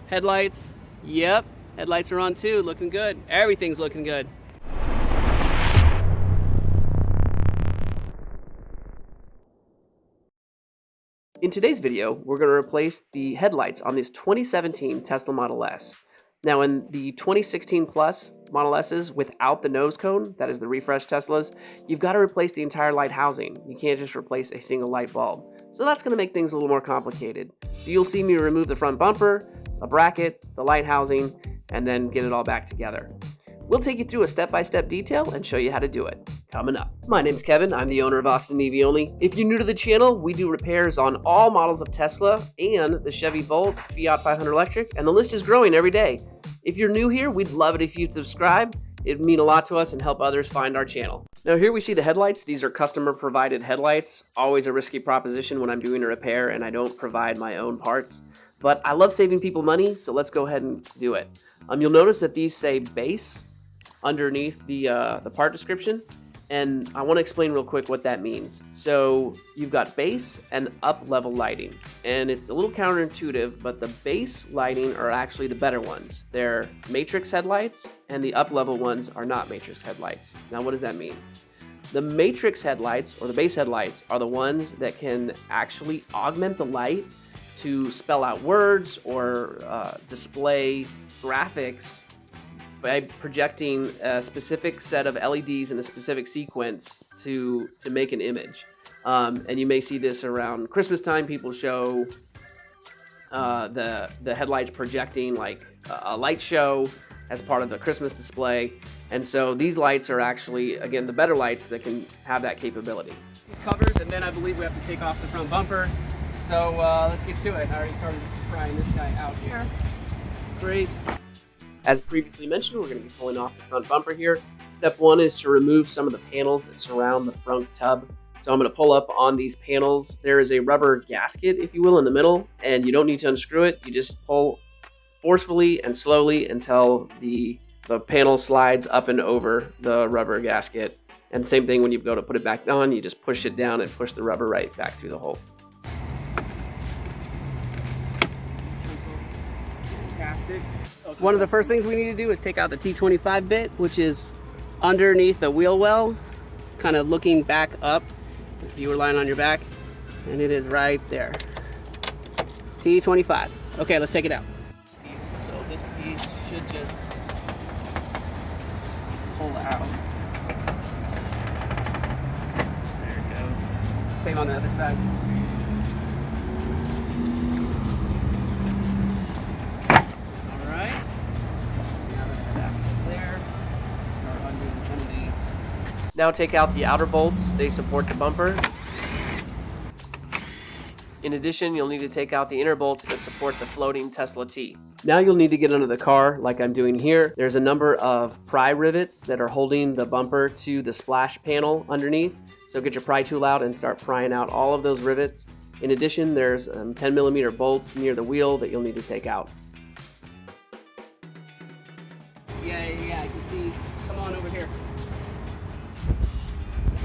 Headlights, yep, headlights are on too, looking good. Everything's looking good. In today's video, we're going to replace the headlights on this 2017 Tesla Model S. Now in the 2016 Plus Model S's without the nose cone, that is the refresh Teslas, you've got to replace the entire light housing. You can't just replace a single light bulb. So that's going to make things a little more complicated. So you'll see me remove the front bumper, a bracket, the light housing, and then get it all back together. We'll take you through a step-by-step detail and show you how to do it. Coming up. My name's Kevin, I'm the owner of Austin EV Only. If you're new to the channel, we do repairs on all models of Tesla and the Chevy Volt, Fiat 500 electric, and the list is growing every day. If you're new here, we'd love it if you'd subscribe. It'd mean a lot to us and help others find our channel. Now here we see the headlights. These are customer provided headlights. Always a risky proposition when I'm doing a repair and I don't provide my own parts. But I love saving people money, so let's go ahead and do it. You'll notice that these say base underneath the part description, and I want to explain real quick what that means. So you've got base and up level lighting, and it's a little counterintuitive, but the base lighting are actually the better ones. They're matrix headlights, and the up level ones are not matrix headlights. Now what does that mean? The matrix headlights, or the base headlights, are the ones that can actually augment the light to spell out words or display graphics by projecting a specific set of LEDs in a specific sequence to make an image. And you may see this around Christmas time. People show the headlights projecting like a light show as part of the Christmas display. And so these lights are actually, again, the better lights that can have that capability. These covers, and then I believe we have to take off the front bumper. So let's get to it. I already started prying this guy out here. Great. As previously mentioned, we're going to be pulling off the front bumper here. Step one is to remove some of the panels that surround the front tub. So I'm going to pull up on these panels. There is a rubber gasket, if you will, in the middle, and you don't need to unscrew it. You just pull forcefully and slowly until the panel slides up and over the rubber gasket. And same thing when you go to put it back on, you just push it down and push the rubber right back through the hole. Fantastic. One of the first things we need to do is take out the T25 bit, which is underneath the wheel well, kind of looking back up if you were lying on your back, and it is right there. T25. Okay, let's take it out. So this piece should just pull out. There it goes. Same on the other side. Now take out the outer bolts, they support the bumper. In addition, you'll need to take out the inner bolts that support the floating Tesla T. Now you'll need to get under the car like I'm doing here. There's a number of pry rivets that are holding the bumper to the splash panel underneath. So get your pry tool out and start prying out all of those rivets. In addition, there's 10mm bolts near the wheel that you'll need to take out. Yeah, I can see. Come on over here.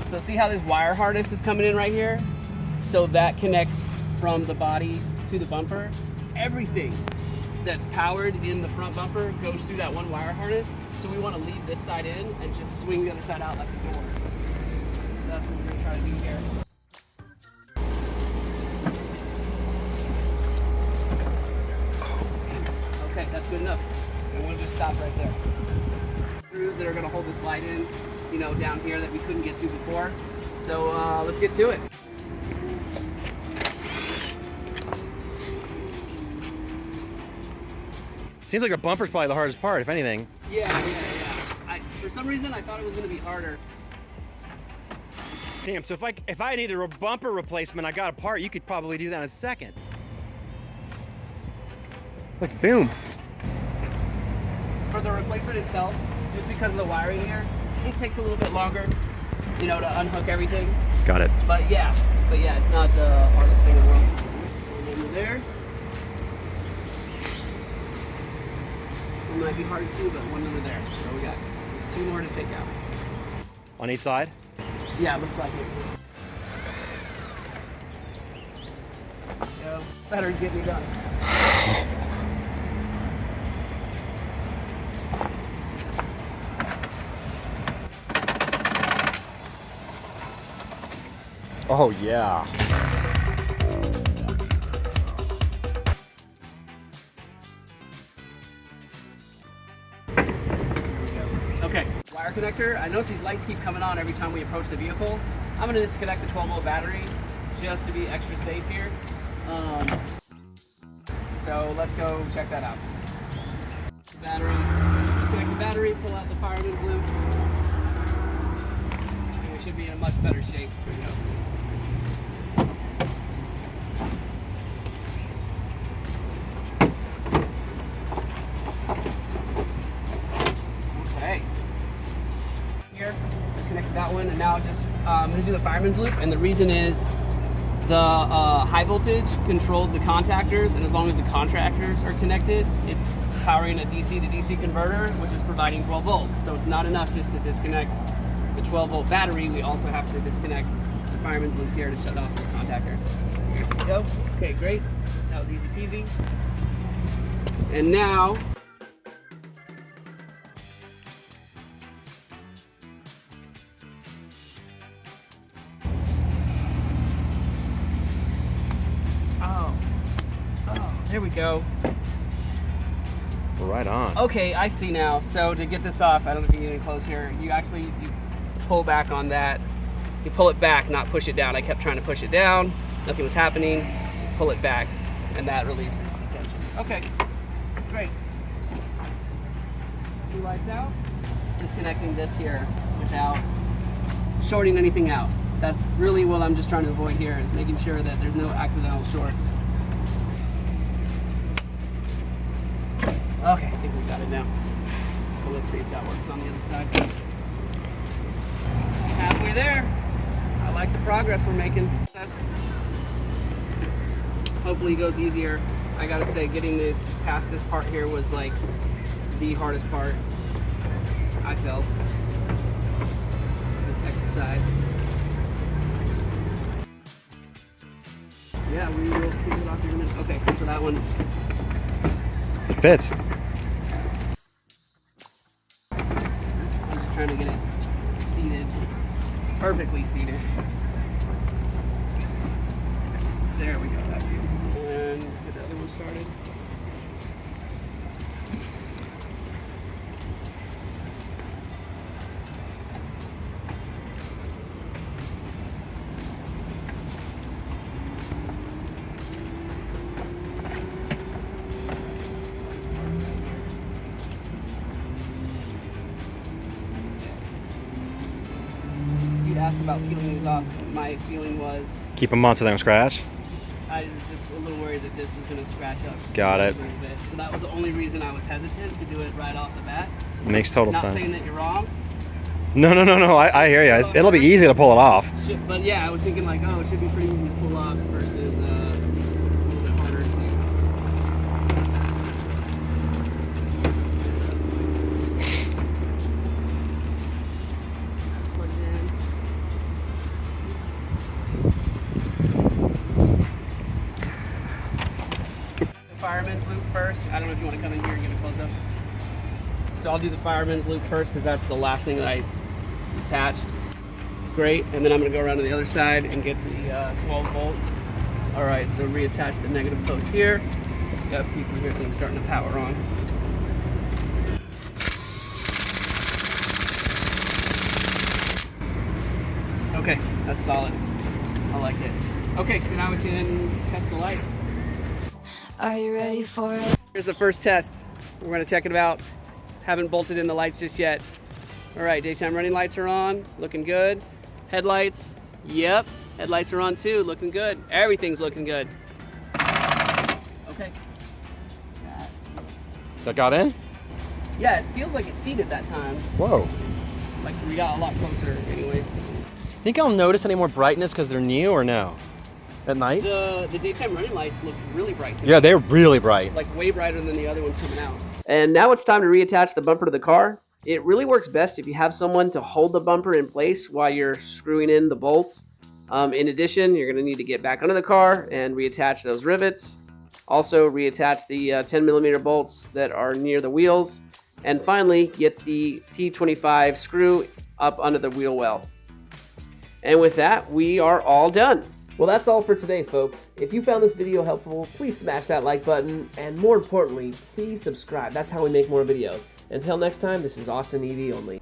So see how this wire harness is coming in right here? So that connects from the body to the bumper. Everything that's powered in the front bumper goes through that one wire harness. So we want to leave this side in and just swing the other side out like a door. So that's what we're going to try to do here. Okay, that's good enough. And we'll just stop right there. Screws that are going to hold this light in, you know, down here that we couldn't get to before. So let's get to it. Seems like the bumper's probably the hardest part, if anything. Yeah. For some reason, I thought it was going to be harder. Damn, so if I needed a bumper replacement, I got a part, you could probably do that in a second. Look, boom. For the replacement itself, just because of the wiring here, it takes a little bit longer, you know, to unhook everything. Got it. But yeah, it's not the hardest thing in the world. One under there. It might be hard too, but one under there. So we got just two more to take out. On each side? Yeah, looks like it. Go. Better get me done. Oh yeah. Okay, wire connector. I notice these lights keep coming on every time we approach the vehicle. I'm gonna disconnect the 12-volt battery just to be extra safe here. So let's go check that out. The battery, disconnect the battery, pull out the fireman's loop, and we should be in a much better shape. Here we go. Okay. Here, disconnected that one, and now just I'm gonna do the fireman's loop, and the reason is the high voltage controls the contactors, and as long as the contactors are connected, it's powering a DC to DC converter, which is providing 12 volts. So it's not enough just to disconnect the 12-volt battery. We also have to disconnect the fireman's loop here to shut off those contactors. Here we go. Okay, great. That was easy peasy. And now, there we go. Right on. Okay, I see now. So to get this off, I don't know if you can get any close here. You pull back on that. You pull it back, not push it down. I kept trying to push it down. Nothing was happening. You pull it back, and that releases the tension. Okay, great. 2 lights out. Disconnecting this here without shorting anything out. That's really what I'm just trying to avoid here, is making sure that there's no accidental shorts. Okay, I think we got it now. So let's see if that works on the other side. Halfway there. I like the progress we're making. Hopefully it goes easier. I gotta say, getting this past this part here was like the hardest part, I felt. This exercise. Yeah, we will figure it out here in a minute. Okay, so that one's... It fits. I'm just trying to get it seated, perfectly seated. There we go, that feels. And get the other one started. Asked about peeling these off. My feeling was Keep them on so they don't scratch. I was just a little worried that this was going to scratch up. Got it. A little bit. So that was the only reason I was hesitant to do it right off the bat. Makes total Not sense. saying that you're wrong. No. I hear you. It'll be easy to pull it off. But yeah, I was thinking like, oh, it should be pretty easy to pull off versus a little bit harder to do. Fireman's loop first. I don't know if you want to come in here and get a close up. So I'll do the fireman's loop first because that's the last thing that I attached. Great, and then I'm going to go around to the other side and get the 12 volt. All right, so reattach the negative post here. Yep, you can hear things starting to power on. Okay, that's solid. I like it. Okay, so now we can test the lights. Are you ready for it? Here's the first test. We're gonna check it out. Haven't bolted in the lights just yet. All right, daytime running lights are on, looking good. Headlights, yep, headlights are on too, looking good. Everything's looking good. Okay. That got in? Yeah, it feels like it's seated that time. Whoa. Like we got a lot closer anyway. Think I'll notice any more brightness because they're new or no? At night? The daytime running lights looked really bright today. Yeah, they're really bright. Like way brighter than the other ones coming out. And now it's time to reattach the bumper to the car. It really works best if you have someone to hold the bumper in place while you're screwing in the bolts. In addition, you're going to need to get back under the car and reattach those rivets. Also reattach the 10mm bolts that are near the wheels. And finally, get the T25 screw up under the wheel well. And with that, we are all done. Well, that's all for today, folks. If you found this video helpful, please smash that like button, and more importantly, please subscribe. That's how we make more videos. Until next time, this is Austin EV only.